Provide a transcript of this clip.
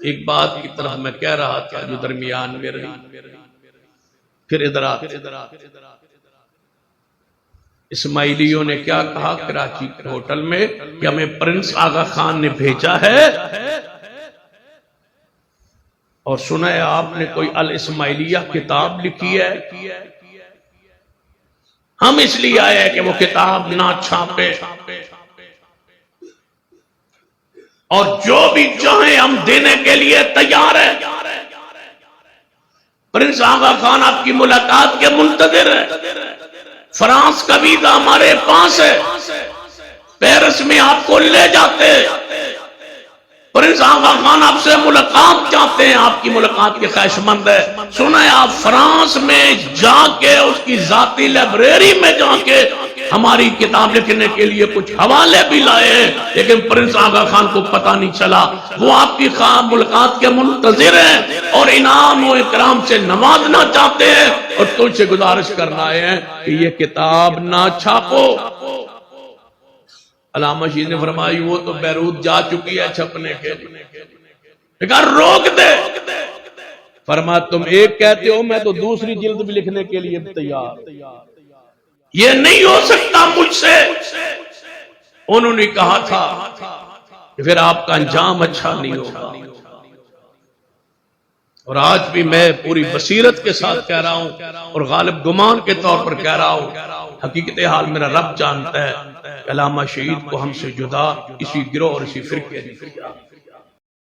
ایک بات کی طرف میں کہہ رہا تھا جو درمیان میں رہی، پھر ادھر آتے اسماعیلیوں نے کیا کہا کراچی کے ہوٹل میں کہ ہمیں پرنس آغا خان نے بھیجا ہے، اور سنا ہے آپ نے کوئی الاسماعیلیہ کتاب لکھی ہے، ہم اس لیے آئے ہیں کہ وہ کتاب نہ چھاپے، اور جو بھی چاہیں ہم دینے کے لیے تیار ہیں۔ پرنس آغا خان آپ کی ملاقات کے منتظر ہے، فرانس کا ویزا ہمارے پاس ہے، پیرس میں آپ کو لے جاتے، پرنس آغا خان آپ سے ملاقات چاہتے ہیں، آپ کی ملاقات کے خواہش مند ہے۔ سنا ہے آپ فرانس میں جا کے اس کی ذاتی لائبریری میں جا کے ہماری کتاب لکھنے کے لیے کچھ حوالے بھی لائے ہیں، لیکن پرنس آغا خان کو پتہ نہیں چلا، وہ آپ کی ملاقات کے منتظر ہیں اور انعام و اکرام سے نوازنا چاہتے ہیں، اور تم سے گزارش کرنا آئے ہیں کہ یہ کتاب نہ چھاپو۔ علامہ شیخ نے فرمائی وہ تو بیروت جا چکی ہے چھپنے کے لیے، کہا روک دے، فرما تم ایک کہتے ہو میں تو دوسری جلد بھی لکھنے کے لیے تیار، یہ نہیں ہو سکتا مجھ سے۔ انہوں نے کہا تھا کہ پھر آپ کا انجام اچھا نہیں ہوگا، اور آج بھی میں پوری بصیرت کے ساتھ کہہ رہا ہوں اور غالب گمان کے طور پر کہہ رہا ہوں، حقیقت حال میرا رب جانتا ہے، علامہ شہید کو ہم سے جدا اسی گروہ اور اسی فرقے